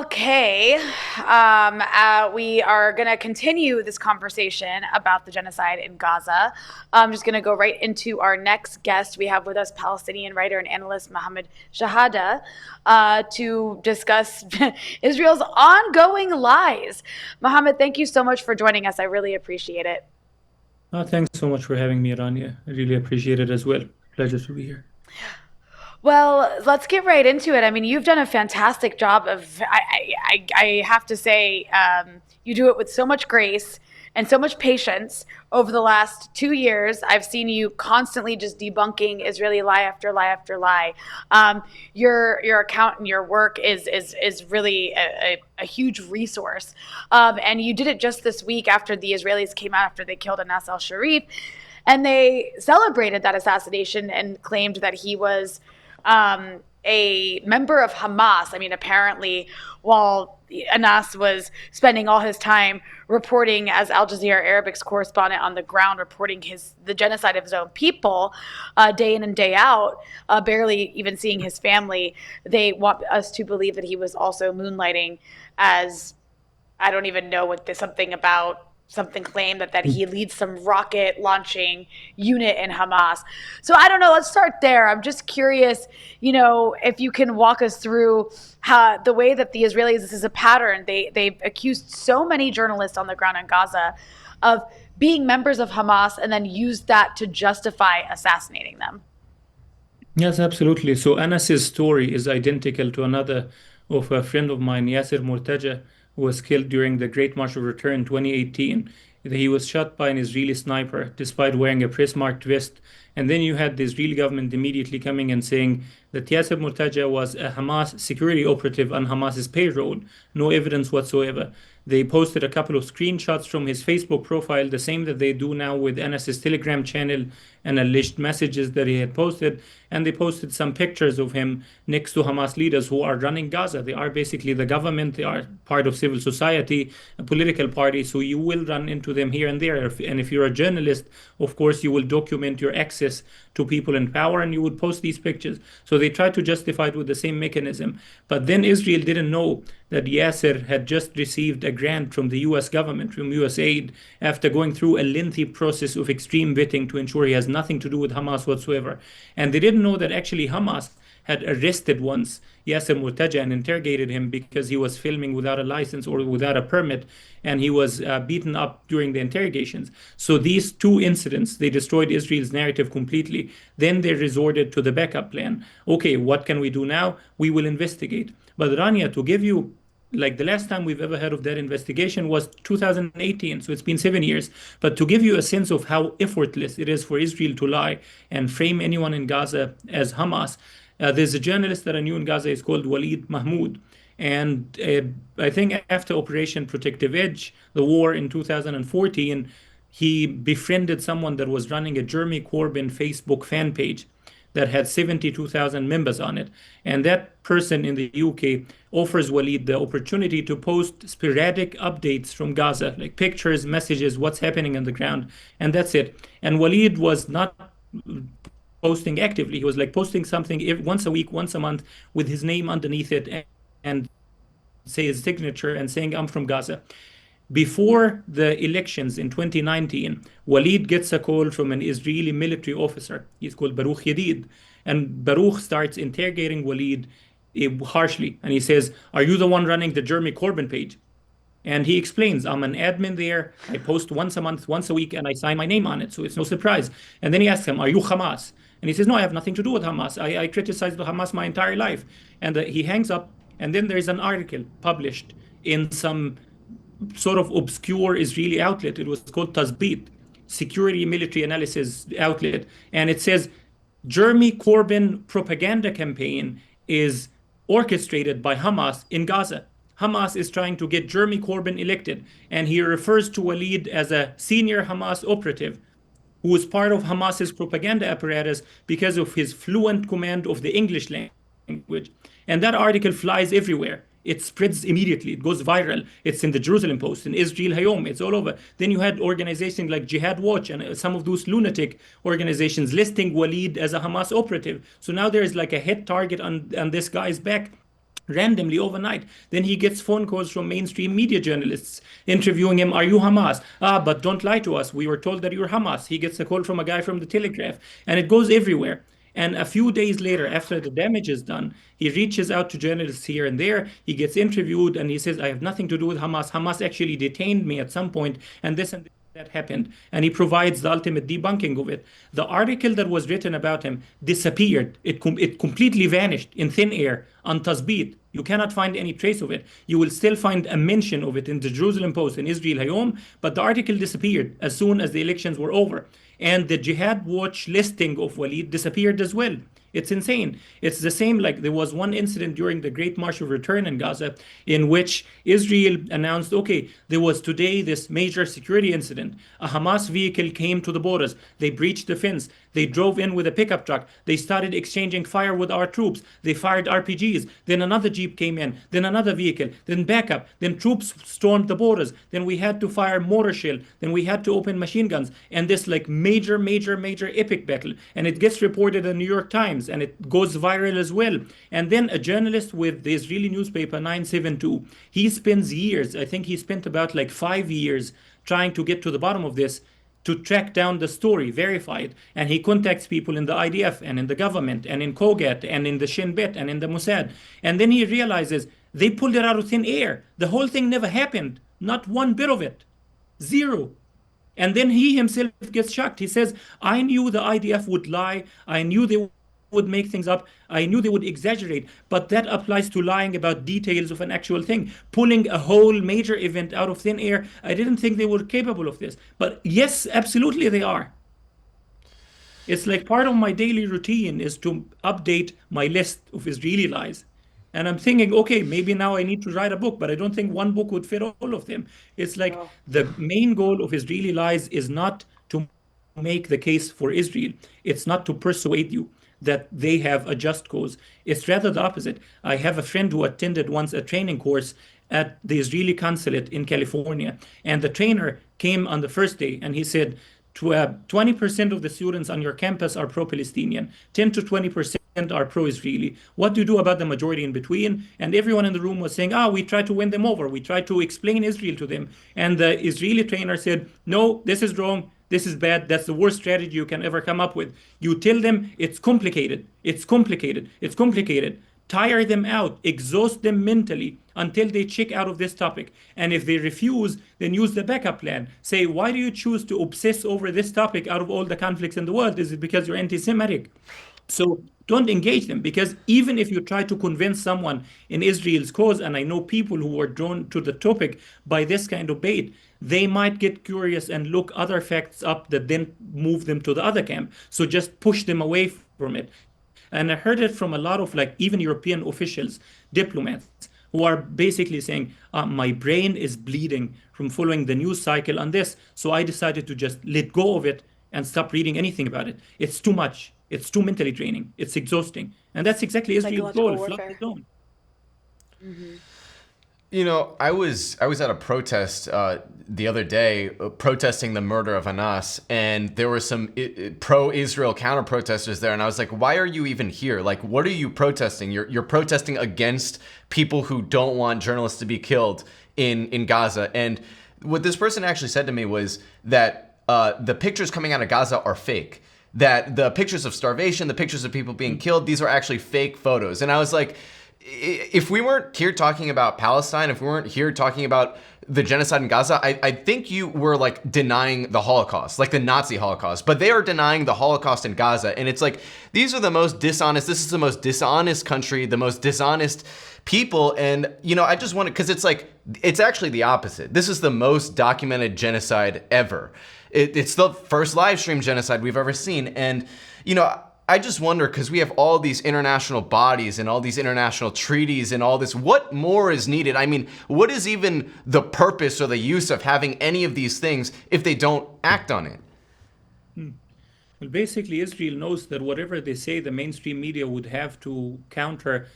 Okay, we are going to continue this conversation about the genocide in Gaza. I'm just going to go right into our next guest. We have with us Palestinian writer and analyst Mohammed Shehada to discuss Israel's ongoing lies. Mohammed, thank you so much for joining us. I really appreciate it. Thanks so much for having me, Rania. I really appreciate it as well. Pleasure to be here. Well, let's get right into it. I mean, you've done a fantastic job of, I have to say, you do it with so much grace and so much patience over the last 2 years. I've seen you constantly just debunking Israeli lie after lie after lie. Your account and your work is really a huge resource. And you did it just this week after the Israelis came out after they killed Anas al-Sharif. And they celebrated that assassination and claimed that he was a member of Hamas. I mean, apparently, while Anas was spending all his time reporting as Al Jazeera Arabic's correspondent on the ground, reporting the genocide of his own people, day in and day out, barely even seeing his family, they want us to believe that he was also moonlighting as, I don't even know what something claimed that he leads some rocket launching unit in Hamas. So I don't know. Let's start there. I'm just curious, if you can walk us through how the way that the Israelis, this is a pattern. They've accused so many journalists on the ground in Gaza of being members of Hamas and then used that to justify assassinating them. Yes, absolutely. So Anas's story is identical to another of a friend of mine, Yasser Murtaja, who was killed during the Great March of Return 2018. He was shot by an Israeli sniper despite wearing a press-marked vest. And then you had the Israeli government immediately coming and saying that Yasser Murtaja was a Hamas security operative on Hamas's payroll. No evidence whatsoever. They posted a couple of screenshots from his Facebook profile, the same that they do now with Anas's Telegram channel and alleged messages that he had posted. And they posted some pictures of him next to Hamas leaders who are running Gaza. They are basically the government. They are part of civil society, a political party. So you will run into them here and there. And if you're a journalist, of course, you will document your access to people in power and you would post these pictures. So they tried to justify it with the same mechanism. But then Israel didn't know that Yasser had just received a grant from the US government, from USAID, after going through a lengthy process of extreme vetting to ensure he has nothing to do with Hamas whatsoever. And they didn't know that actually Hamas had arrested once Yasser Murtaja and interrogated him because he was filming without a license or without a permit, and he was beaten up during the interrogations. So these two incidents, they destroyed Israel's narrative completely. Then they resorted to the backup plan. Okay, what can we do now? We will investigate. But Rania, to give you like the last time we've ever heard of that investigation was 2018, so it's been 7 years. But to give you a sense of how effortless it is for Israel to lie and frame anyone in Gaza as Hamas, there's a journalist that I knew in Gaza. He's called Walid Mahmoud. And I think after Operation Protective Edge, the war in 2014, he befriended someone that was running a Jeremy Corbyn Facebook fan page that had 72,000 members on it. And that person in the UK offers Walid the opportunity to post sporadic updates from Gaza, like pictures, messages, what's happening on the ground. And that's it. And Walid was not posting actively. He was like posting something once a week, once a month with his name underneath it and say his signature and saying, I'm from Gaza. Before the elections in 2019, Walid gets a call from an Israeli military officer. He's called Baruch Yedid. And Baruch starts interrogating Walid harshly. And he says, are you the one running the Jeremy Corbyn page? And he explains, I'm an admin there. I post once a month, once a week, and I sign my name on it. So it's no surprise. And then he asks him, are you Hamas? And he says, no, I have nothing to do with Hamas. I criticized Hamas my entire life. And he hangs up. And then there's an article published in some sort of obscure Israeli outlet. It was called Tazbit, security military analysis outlet. And it says, Jeremy Corbyn propaganda campaign is orchestrated by Hamas in Gaza. Hamas is trying to get Jeremy Corbyn elected. And he refers to Walid as a senior Hamas operative who was part of Hamas's propaganda apparatus because of his fluent command of the English language. And that article flies everywhere. It spreads immediately. It goes viral. It's in the Jerusalem Post, in Israel Hayom. It's all over. Then you had organizations like Jihad Watch and some of those lunatic organizations listing Walid as a Hamas operative. So now there is like a hit target on this guy's back. randomly overnight. Then he gets phone calls from mainstream media journalists interviewing him. Are you Hamas? Ah, but don't lie to us. We were told that you're Hamas. He gets a call from a guy from the Telegraph, and it goes everywhere. And a few days later, after the damage is done, he reaches out to journalists here and there. He gets interviewed and he says, I have nothing to do with Hamas. Hamas actually detained me at some point, and this and that happened. And he provides the ultimate debunking of it. The article that was written about him disappeared. It completely vanished in thin air on Tasbit. You cannot find any trace of it. You will still find a mention of it in the Jerusalem Post and Israel Hayom, but the article disappeared as soon as the elections were over. And the Jihad Watch listing of Walid disappeared as well. It's insane. It's the same, like there was one incident during the Great March of Return in Gaza in which Israel announced, okay, there was today this major security incident. A Hamas vehicle came to the borders. They breached the fence. They drove in with a pickup truck. They started exchanging fire with our troops. They fired RPGs. Then another Jeep came in. Then another vehicle. Then backup. Then troops stormed the borders. Then we had to fire mortar shell. Then we had to open machine guns. And this like major epic battle. And it gets reported in the New York Times and it goes viral as well. And then a journalist with the Israeli newspaper 972, he spends years, I think he spent about like 5 years trying to get to the bottom of this, to track down the story, verify it. And he contacts people in the IDF and in the government and in Kogat and in the Shin Bet and in the Mossad. And then he realizes they pulled it out of thin air. The whole thing never happened. Not one bit of it. Zero. And then he himself gets shocked. He says, I knew the IDF would lie. I knew they would make things up. I knew they would exaggerate, but that applies to lying about details of an actual thing. Pulling a whole major event out of thin air, I didn't think they were capable of this. But yes, absolutely they are. It's like part of my daily routine is to update my list of Israeli lies. And I'm thinking, okay, maybe now I need to write a book, but I don't think one book would fit all of them. It's like Wow. the main goal of Israeli lies is not to make the case for Israel. It's not to persuade you that they have a just cause. It's rather the opposite. I have a friend who attended once a training course at the Israeli consulate in California, and the trainer came on the first day and he said, 20% of the students on your campus are pro-Palestinian, 10 to 20% are pro-Israeli. What do you do about the majority in between? And everyone in the room was saying, we try to win them over. We try to explain Israel to them. And the Israeli trainer said, no, this is wrong. This is bad. That's the worst strategy you can ever come up with. You tell them it's complicated. It's complicated. It's complicated. Tire them out, exhaust them mentally until they check out of this topic. And if they refuse, then use the backup plan. Say, why do you choose to obsess over this topic out of all the conflicts in the world? Is it because you're anti-Semitic? So don't engage them, because even if you try to convince someone in Israel's cause, and I know people who are drawn to the topic by this kind of bait, they might get curious and look other facts up that then move them to the other camp. So just push them away from it. And I heard it from a lot of like even European officials, diplomats, who are basically saying, my brain is bleeding from following the news cycle on this. So I decided to just let go of it and stop reading anything about it. It's too much. It's too mentally draining. It's exhausting. And that's exactly Israel's Psychological goal, flood the warfare. zone. You know, I was at a protest the other day, protesting the murder of Anas, and there were some pro-Israel counter protesters there, and I was like, "Why are you even here? Like, what are you protesting? You're protesting against people who don't want journalists to be killed in Gaza." And what this person actually said to me was that the pictures coming out of Gaza are fake. That the pictures of starvation, the pictures of people being killed, these are actually fake photos. And I was like, if we weren't here talking about Palestine, if we weren't here talking about the genocide in Gaza, I think you were like denying the Holocaust, like the Nazi Holocaust, but they are denying the Holocaust in Gaza. And it's like, these are the most dishonest, this is the most dishonest country, the most dishonest people. And, you know, I just want to, because it's like, it's actually the opposite. This is the most documented genocide ever. It's the first live stream genocide we've ever seen. And, you know, I just wonder, because we have all these international bodies and all these international treaties and all this, what more is needed? I mean, what is even the purpose or the use of having any of these things if they don't act on it? Well, basically, Israel knows that whatever they say, the mainstream media would have to counter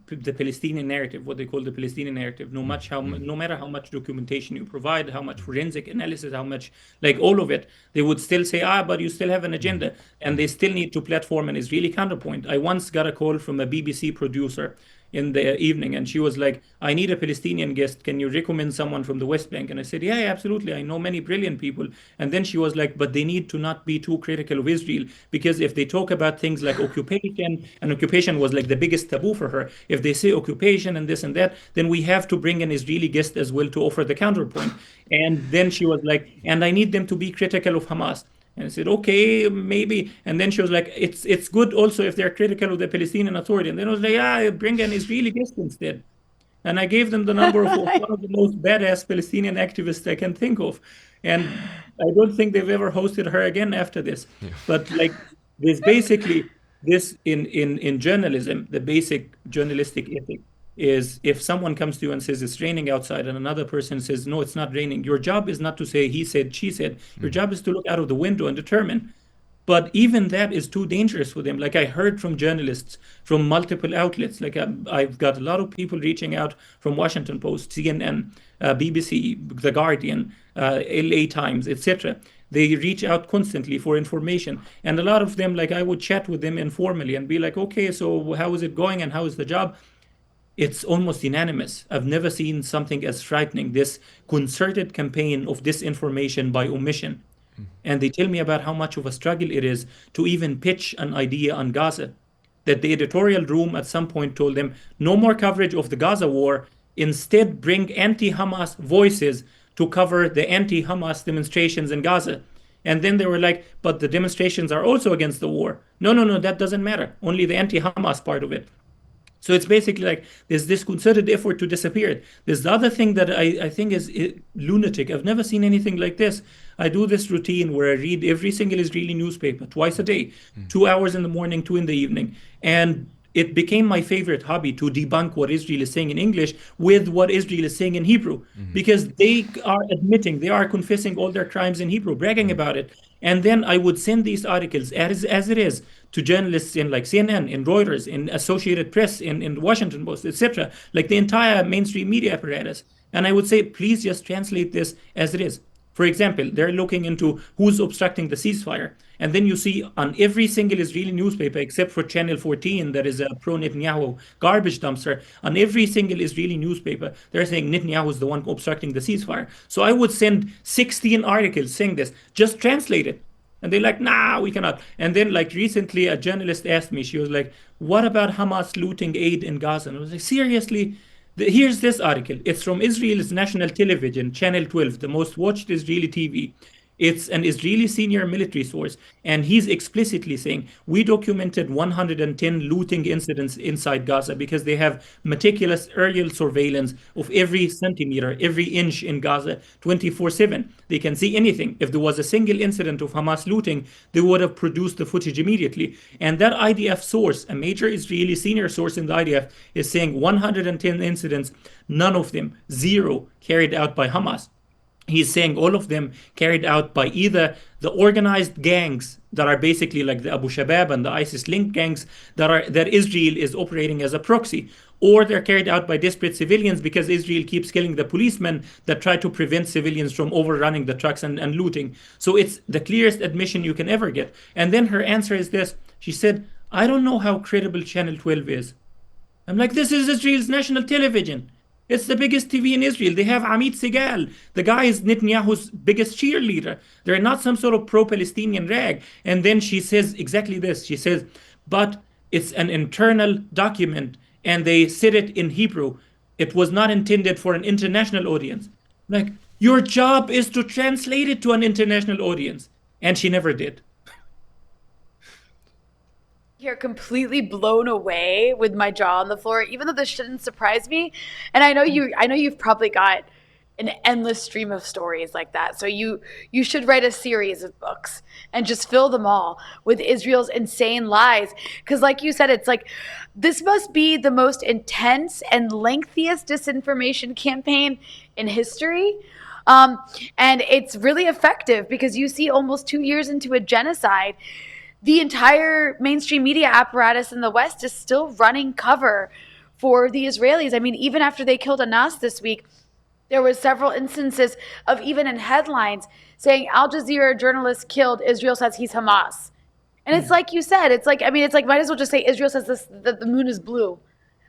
the Palestinian narrative, what they call the Palestinian narrative. No matter how much documentation you provide, how much forensic analysis, how much like all of it, they would still say, but you still have an agenda, and they still need to platform an Israeli counterpoint. I once got a call from a BBC producer in the evening, and she was like, I need a Palestinian guest. Can you recommend someone from the West Bank? And I said, yeah, absolutely. I know many brilliant people. And then she was like, but they need to not be too critical of Israel, because if they talk about things like occupation, and occupation was like the biggest taboo for her, if they say occupation and this and that, then we have to bring an Israeli guest as well to offer the counterpoint. And then she was like, and I need them to be critical of Hamas. And I said, okay, maybe. And then she was like, it's good also if they're critical of the Palestinian Authority. And then I was like, yeah, bring an Israeli guest instead. And I gave them the number of one of the most badass Palestinian activists I can think of. And I don't think they've ever hosted her again after this. But like, there's basically this in journalism, the basic journalistic ethic is, if someone comes to you and says it's raining outside and another person says no, it's not raining, your job is not to say he said, she said. Your job is to look out of the window and determine. But even that is too dangerous for them. Like I heard from journalists from multiple outlets. Like I've got a lot of people reaching out from Washington Post, CNN, BBC, The Guardian, LA Times, etc. They reach out constantly for information, and a lot of them, like I would chat with them informally and be like, "Okay, so how is it going, and how is the job?" It's almost unanimous. I've never seen something as frightening. This concerted campaign of disinformation by omission. And they tell me about how much of a struggle it is to even pitch an idea on Gaza. That the editorial room at some point told them, no more coverage of the Gaza war. Instead, bring anti Hamas voices to cover the anti Hamas demonstrations in Gaza. And then they were like, but the demonstrations are also against the war. No, no, no, that doesn't matter. Only the anti Hamas part of it. So it's basically like there's this concerted effort to disappear it. There's the other thing that I think is lunatic. I've never seen anything like this. I do this routine where I read every single Israeli newspaper twice a day, 2 hours in the morning, two in the evening. And it became my favorite hobby to debunk what Israel is saying in English with what Israel is saying in Hebrew, because they are admitting, they are confessing all their crimes in Hebrew, bragging about it. And then I would send these articles as it is to journalists in like CNN, in Reuters, in Associated Press, in Washington Post, etc., like the entire mainstream media apparatus. And I would say, please just translate this as it is. For example, they're looking into who's obstructing the ceasefire. And then you see on every single Israeli newspaper, except for Channel 14, that is a pro Netanyahu garbage dumpster, on every single Israeli newspaper, they're saying Netanyahu is the one obstructing the ceasefire. So I would send 16 articles saying this, just translate it. And they're like, nah, we cannot. And then, like, recently, a journalist asked me, she was like, what about Hamas looting aid in Gaza? And I was like, seriously? Here's this article. It's from Israel's national television, Channel 12, the most watched Israeli TV. It's an Israeli senior military source, and he's explicitly saying, we documented 110 looting incidents inside Gaza because they have meticulous aerial surveillance of every centimeter, every inch in Gaza 24/7. They can see anything. If there was a single incident of Hamas looting, they would have produced the footage immediately. And that IDF source, a major Israeli senior source in the IDF, is saying 110 incidents, none of them, zero, carried out by Hamas. He's saying all of them carried out by either the organized gangs that are basically like the Abu Shabab and the ISIS linked gangs that Israel is operating as a proxy, or they're carried out by desperate civilians because Israel keeps killing the policemen that try to prevent civilians from overrunning the trucks and looting. So it's the clearest admission you can ever get. And then her answer is this. She said, I don't know how credible Channel 12 is. I'm like, this is Israel's national television. It's the biggest TV in Israel. They have Amit Segal. The guy is Netanyahu's biggest cheerleader. They're not some sort of pro-Palestinian rag. And then she says exactly this. She says, but it's an internal document and they said it in Hebrew. It was not intended for an international audience. Like, your job is to translate it to an international audience. And she never did. Here completely blown away with my jaw on the floor, even though this shouldn't surprise me. And I know you've probably got an endless stream of stories like that. So you should write a series of books and just fill them all with Israel's insane lies. Because like you said, it's like this must be the most intense and lengthiest disinformation campaign in history. And it's really effective because you see almost 2 years into a genocide, the entire mainstream media apparatus in the West is still running cover for the Israelis. I mean, even after they killed Anas this week, there were several instances of even in headlines saying Al Jazeera journalist killed, Israel says he's Hamas. And it's like you said, it's like, I mean, it's like, might as well just say Israel says this, that the moon is blue.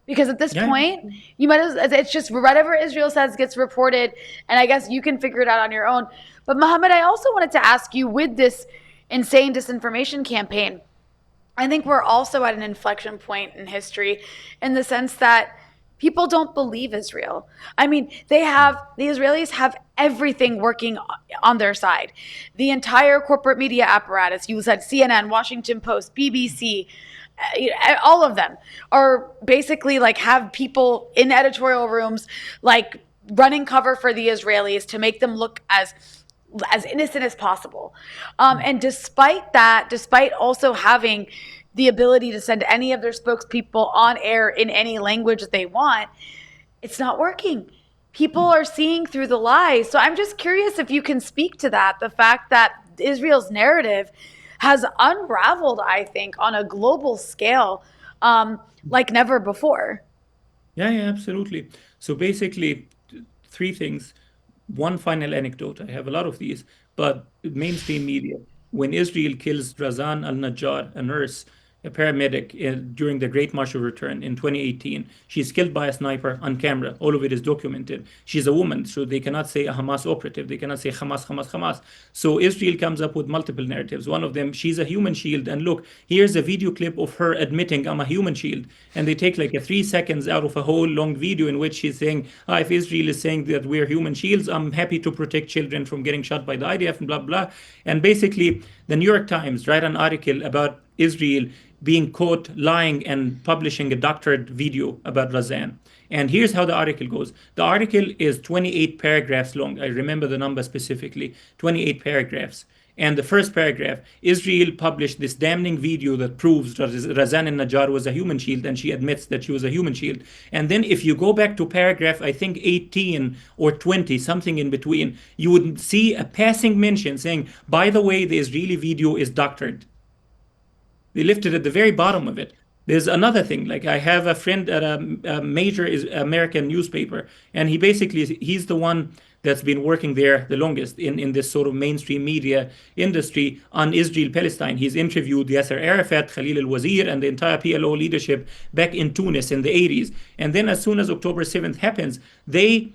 Because at this Yeah, point, you might as it's just whatever Israel says gets reported, and I guess you can figure it out on your own. But Mohammed, I also wanted to ask you, with this insane disinformation campaign, I think we're also at an inflection point in history, in the sense that people don't believe Israel. I mean, the Israelis have everything working on their side. The entire corporate media apparatus, you said CNN, Washington Post, BBC, all of them are basically like have people in editorial rooms like running cover for the Israelis to make them look as innocent as possible. And despite that, despite also having the ability to send any of their spokespeople on air in any language that they want, it's not working. People are seeing through the lies. So I'm just curious if you can speak to that, the fact that Israel's narrative has unraveled, I think, on a global scale, like never before. yeah, yeah, absolutely. So basically, three things. One final anecdote. I have a lot of these, but mainstream media. When Israel kills Razan al-Najjar, a nurse, a paramedic, during the Great March of Return in 2018, she's killed by a sniper on camera. All of it is documented. She's a woman, so they cannot say a Hamas operative. They cannot say Hamas, Hamas, Hamas. So Israel comes up with multiple narratives. One of them, she's a human shield, and look, here's a video clip of her admitting I'm a human shield, and they take like a 3 seconds out of a whole long video in which she's saying, if Israel is saying that we're human shields, I'm happy to protect children from getting shot by the IDF and blah blah. And basically, the New York Times write an article about Israel being caught lying and publishing a doctored video about Razan. And here's how the article goes. The article is 28 paragraphs long. I remember the number specifically, 28 paragraphs. And the first paragraph, Israel published this damning video that proves Razan al-Najjar was a human shield, and she admits that she was a human shield. And then if you go back to paragraph, I think 18 or 20, something in between, you would see a passing mention saying, by the way, the Israeli video is doctored. They lifted at the very bottom of it. There's another thing. Like I have a friend at a major American newspaper, and he's the one that's been working there the longest in this sort of mainstream media industry on Israel Palestine. He's interviewed Yasser Arafat, Khalil al-Wazir, and the entire PLO leadership back in Tunis in the 80s. And then as soon as October 7th happens, they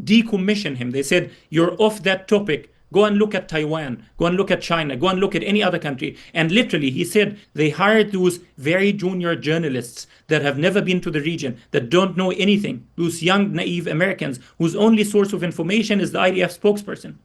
decommission him. They said, you're off that topic. Go and look at Taiwan. Go and look at China. Go and look at any other country. And literally, he said they hired those very junior journalists that have never been to the region, that don't know anything, those young, naive Americans whose only source of information is the IDF spokesperson.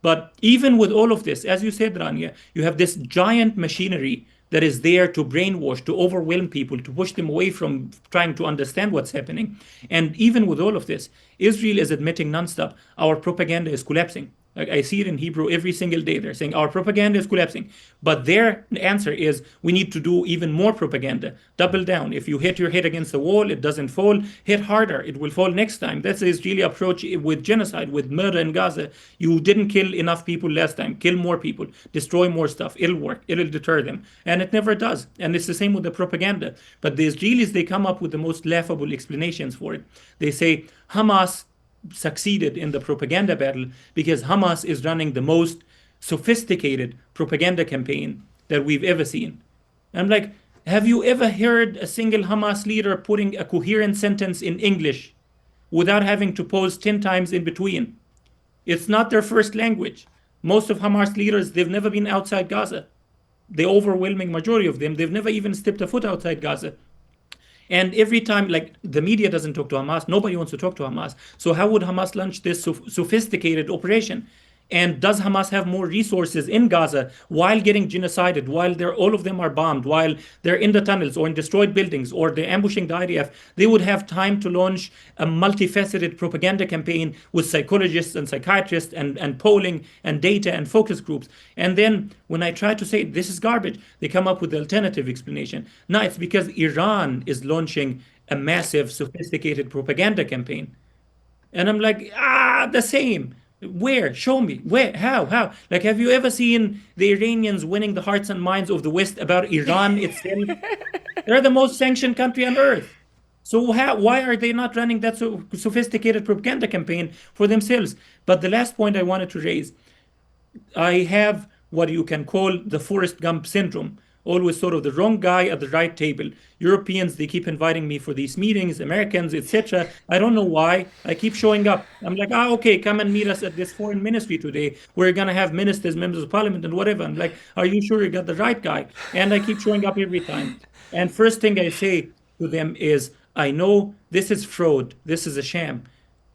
But even with all of this, as you said, Rania, you have this giant machinery that is there to brainwash, to overwhelm people, to push them away from trying to understand what's happening. And even with all of this, Israel is admitting nonstop our propaganda is collapsing. Like I see it in Hebrew every single day. They're saying our propaganda is collapsing. But their answer is we need to do even more propaganda. Double down. If you hit your head against the wall, it doesn't fall. Hit harder. It will fall next time. That's the Israeli approach with genocide, with murder in Gaza. You didn't kill enough people last time. Kill more people. Destroy more stuff. It'll work. It'll deter them. And it never does. And it's the same with the propaganda. But the Israelis, they come up with the most laughable explanations for it. They say Hamas succeeded in the propaganda battle because Hamas is running the most sophisticated propaganda campaign that we've ever seen. I'm like, have you ever heard a single Hamas leader putting a coherent sentence in English without having to pause 10 times in between? It's not their first language. Most of Hamas leaders, they've never been outside Gaza. The overwhelming majority of them, they've never even stepped a foot outside Gaza. And every time, like the media doesn't talk to Hamas, nobody wants to talk to Hamas. So how would Hamas launch this sophisticated operation? And does Hamas have more resources in Gaza while getting genocided, while all of them are bombed, while they're in the tunnels or in destroyed buildings or they're ambushing the IDF? They would have time to launch a multifaceted propaganda campaign with psychologists and psychiatrists and polling and data and focus groups. And then when I try to say this is garbage, they come up with the alternative explanation. No, it's because Iran is launching a massive, sophisticated propaganda campaign. And I'm like, the same. Where? Show me. Where? How? How? Like, have you ever seen the Iranians winning the hearts and minds of the West about Iran itself? They're the most sanctioned country on earth. So why are they not running that sophisticated propaganda campaign for themselves? But the last point I wanted to raise, I have what you can call the Forrest Gump syndrome, always sort of the wrong guy at the right table. Europeans, they keep inviting me for these meetings, Americans, etc. I don't know why. I keep showing up. I'm like, okay, come and meet us at this foreign ministry today. We're gonna have ministers, members of parliament, and whatever. I'm like, are you sure you got the right guy? And I keep showing up every time. And first thing I say to them is, I know this is fraud. This is a sham.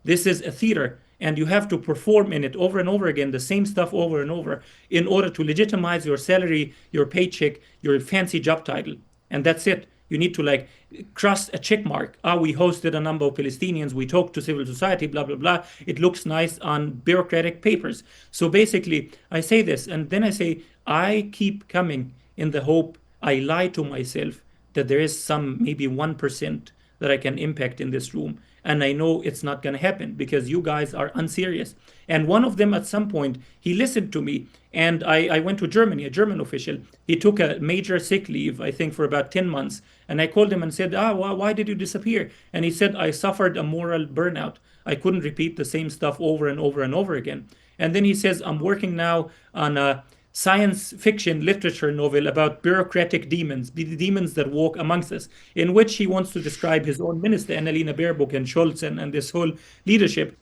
This is a theater, and you have to perform in it over and over again, the same stuff over and over, in order to legitimize your salary, your paycheck, your fancy job title. And that's it. You need to like cross a check mark. We hosted a number of Palestinians. We talked to civil society, blah, blah, blah. It looks nice on bureaucratic papers. So basically, I say this, and then I say, I keep coming in the hope, I lie to myself that there is some maybe 1% that I can impact in this room. And I know it's not going to happen because you guys are unserious. And one of them at some point, he listened to me. And I went to Germany, a German official. He took a major sick leave, I think, for about 10 months. And I called him and said, why did you disappear? And he said, I suffered a moral burnout. I couldn't repeat the same stuff over and over and over again. And then he says, I'm working now on a science fiction literature novel about bureaucratic demons, the demons that walk amongst us, in which he wants to describe his own minister, Annalena Baerbock and Scholz and this whole leadership.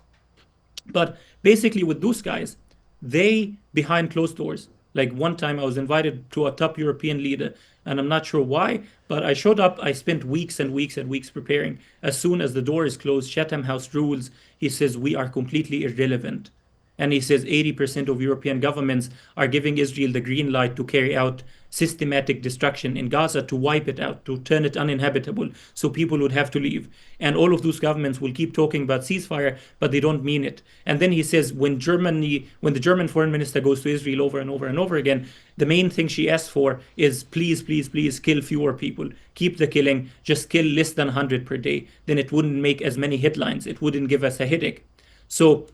But basically, with those guys, they behind closed doors. Like one time, I was invited to a top European leader, and I'm not sure why, but I showed up. I spent weeks and weeks and weeks preparing. As soon as the door is closed, Chatham House rules. He says, we are completely irrelevant. And he says 80% of European governments are giving Israel the green light to carry out systematic destruction in Gaza, to wipe it out, to turn it uninhabitable, so people would have to leave. And all of those governments will keep talking about ceasefire, but they don't mean it. And then he says when the German foreign minister goes to Israel over and over and over again, the main thing she asks for is please, please, please kill fewer people. Keep the killing, just kill less than 100 per day. Then it wouldn't make as many headlines. It wouldn't give us a headache. So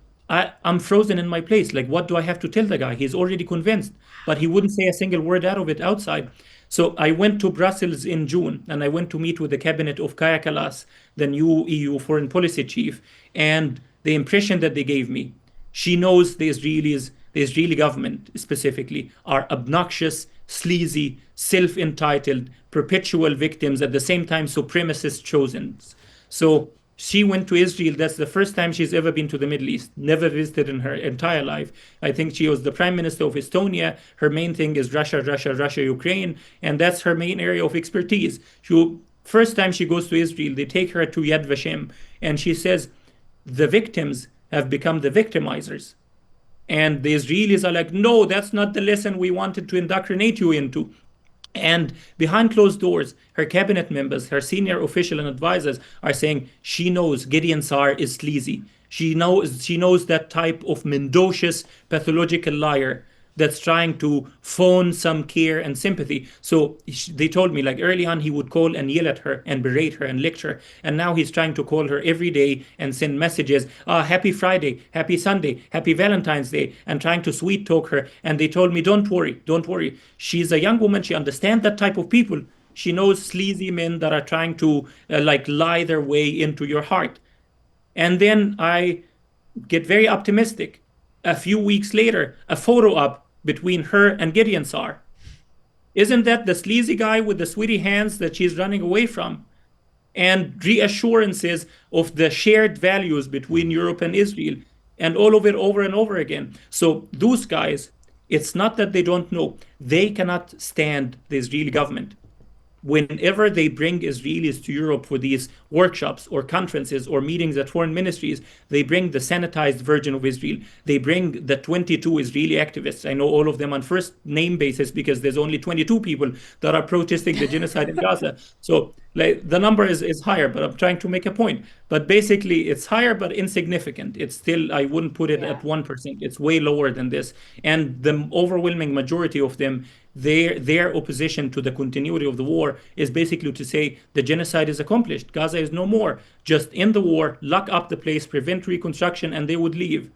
I'm frozen in my place. Like, what do I have to tell the guy? He's already convinced, but he wouldn't say a single word out of it outside. So I went to Brussels in June, and I went to meet with the cabinet of Kaya Kallas, the new EU foreign policy chief. And the impression that they gave me, she knows the Israeli government specifically, are obnoxious, sleazy, self-entitled, perpetual victims, at the same time supremacist chosen. So she went to Israel. That's the first time she's ever been to the Middle East. Never visited in her entire life. I think she was the prime minister of Estonia. Her main thing is Russia, Russia, Russia, Ukraine. And that's her main area of expertise. First time she goes to Israel, they take her to Yad Vashem. And she says, the victims have become the victimizers. And the Israelis are like, no, that's not the lesson we wanted to indoctrinate you into. And behind closed doors, her cabinet members, her senior official and advisors are saying she knows Gideon Saar is sleazy. She knows that type of mendacious, pathological liar that's trying to phone some care and sympathy. So they told me, like early on, he would call and yell at her and berate her and lecture. And now he's trying to call her every day and send messages, happy Friday, happy Sunday, happy Valentine's Day, and trying to sweet talk her. And they told me, don't worry, don't worry. She's a young woman. She understands that type of people. She knows sleazy men that are trying to lie their way into your heart. And then I get very optimistic. A few weeks later, a photo up between her and Gideon Saar. Isn't that the sleazy guy with the sweaty hands that she's running away from? And reassurances of the shared values between Europe and Israel, and all of it over and over again. So those guys, it's not that they don't know. They cannot stand the Israeli government. Whenever they bring Israelis to Europe for these workshops or conferences or meetings at foreign ministries, they bring the sanitized version of Israel. They bring the 22 Israeli activists. I know all of them on first name basis because there's only 22 people that are protesting the genocide in Gaza. So the number is higher, but I'm trying to make a point. But basically, it's higher but insignificant. It's still, I wouldn't put it at 1%. It's way lower than this. And the overwhelming majority of them, their opposition to the continuity of the war is basically to say the genocide is accomplished. Gaza is no more. Just end the war, lock up the place, prevent reconstruction, and they would leave.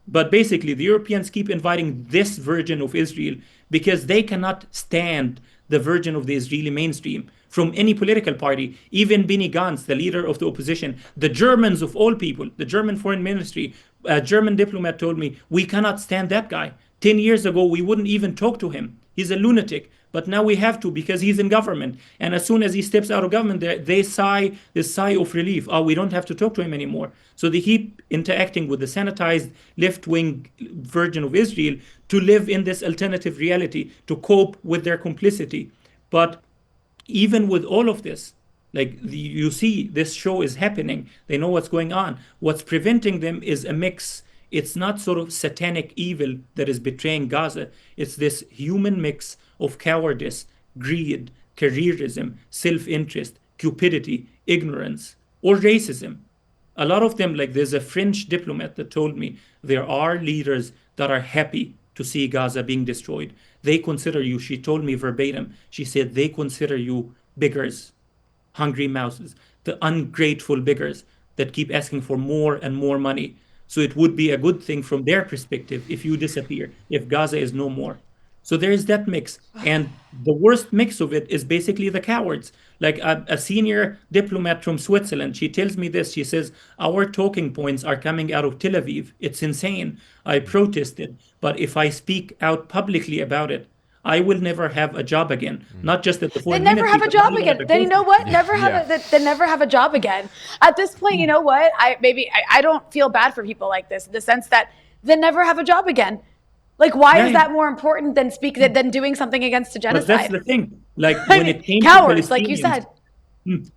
But basically, the Europeans keep inviting this version of Israel because they cannot stand the version of the Israeli mainstream from any political party, even Benny Gantz, the leader of the opposition. The Germans, of all people, the German foreign ministry, a German diplomat told me, we cannot stand that guy. 10 years ago, we wouldn't even talk to him. He's a lunatic. But now we have to because he's in government. And as soon as he steps out of government, they sigh this sigh of relief. Oh, we don't have to talk to him anymore. So they keep interacting with the sanitized left wing version of Israel to live in this alternative reality, to cope with their complicity. But even with all of this, like you see, this show is happening. They know what's going on. What's preventing them is a mix. It's not sort of satanic evil that is betraying Gaza. It's this human mix of cowardice, greed, careerism, self interest, cupidity, ignorance, or racism. A lot of them, like there's a French diplomat that told me there are leaders that are happy to see Gaza being destroyed. They consider you, she told me verbatim, she said, they consider you beggars, hungry mouses, the ungrateful beggars that keep asking for more and more money. So it would be a good thing from their perspective if you disappear, if Gaza is no more. So there is that mix. And the worst mix of it is basically the cowards. Like a senior diplomat from Switzerland, she tells me this. She says, our talking points are coming out of Tel Aviv. It's insane. I protested. But if I speak out publicly about it, I will never have a job again. Not just at the They foreign never have ministry, a but not job even at again. the Then you know grocery what? store. Never have Yeah. they never have a job again. At this point, you know what? I don't feel bad for people like this in the sense that they never have a job again. Like, why Yeah, is yeah. that more important than doing something against a But that's genocide? the thing. Like I when mean, it came to cowards, like you Palestinians, said.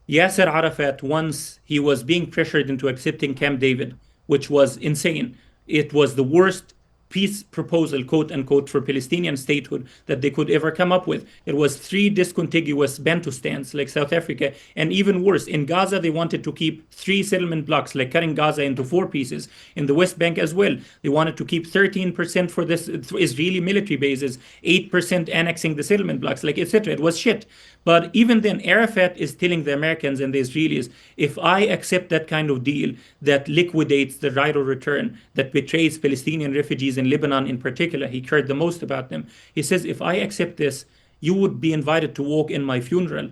Yasser Arafat, once he was being pressured into accepting Camp David, which was insane. It was the worst peace proposal, quote unquote, for Palestinian statehood that they could ever come up with. It was three discontiguous Bantustans like South Africa, and even worse, in Gaza, they wanted to keep three settlement blocks, like cutting Gaza into four pieces. In the West Bank as well, they wanted to keep 13% for this Israeli military bases, 8% annexing the settlement blocks, like etc. It was shit. But even then, Arafat is telling the Americans and the Israelis, if I accept that kind of deal that liquidates the right of return, that betrays Palestinian refugees in Lebanon in particular, he cared the most about them. He says, if I accept this, you would be invited to walk in my funeral.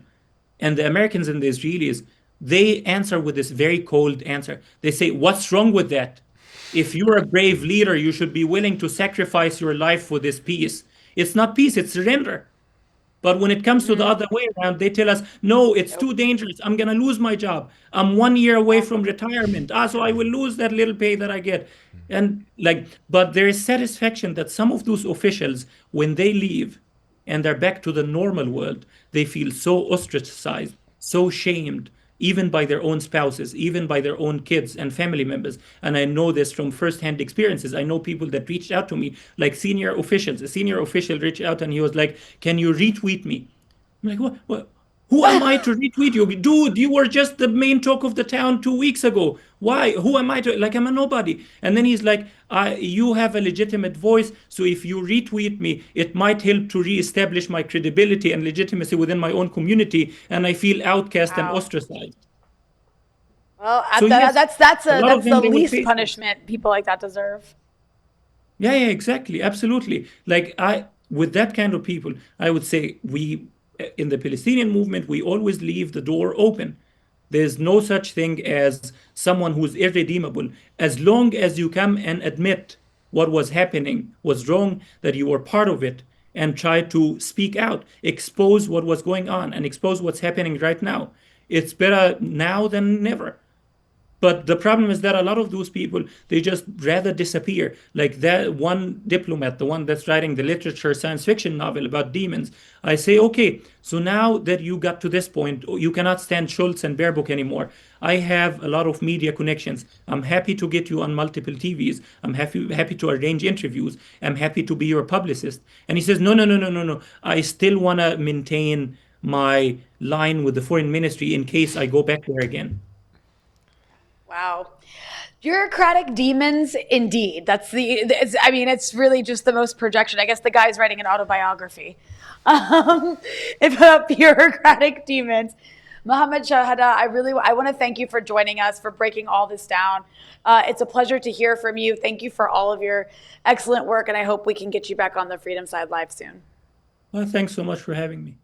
And the Americans and the Israelis, they answer with this very cold answer. They say, what's wrong with that? If you're a brave leader, you should be willing to sacrifice your life for this peace. It's not peace, it's surrender. But when it comes to the Mm-hmm. other way around, they tell us, no, it's Nope. too dangerous. I'm going to lose my job. I'm 1 year away Yeah. from retirement. Ah, so I will lose that little pay that I get. And like, but there is satisfaction that some of those officials, when they leave and they're back to the normal world, they feel so ostracized, so shamed, even by their own spouses, even by their own kids and family members. And I know this from firsthand experiences. I know people that reached out to me, like senior officials. A senior official reached out and he was like, can you retweet me? I'm like, what? Who am I to retweet you? Dude, you were just the main talk of the town 2 weeks ago. Why? Who am I to? Like, I'm a nobody. And then he's like, you have a legitimate voice. So if you retweet me, it might help to reestablish my credibility and legitimacy within my own community. And I feel outcast and Wow. ostracized. Well, So, yes, a lot of that's them, the they would least face this. punishment people like that deserve. Yeah, yeah, exactly. Absolutely. Like with that kind of people, I would say in the Palestinian movement, we always leave the door open. There's no such thing as someone who's irredeemable. As long as you come and admit what was happening was wrong, that you were part of it, and try to speak out, expose what was going on, and expose what's happening right now. It's better now than never. But the problem is that a lot of those people, they just rather disappear. Like that one diplomat, the one that's writing the literature science fiction novel about demons. I say, okay, so now that you got to this point, you cannot stand Schultz and Baerbock anymore. I have a lot of media connections. I'm happy to get you on multiple TVs. I'm happy to arrange interviews. I'm happy to be your publicist. And he says, no, no, no, no, no, no. I still want to maintain my line with the foreign ministry in case I go back there again. Wow. Bureaucratic demons, indeed. I mean, it's really just the most projection. I guess the guy's writing an autobiography. Um, about bureaucratic demons. Mohammed Shahada, I want to thank you for joining us, for breaking all this down. It's a pleasure to hear from you. Thank you for all of your excellent work, and I hope we can get you back on the Freedom Side Live soon. Well, thanks so much for having me.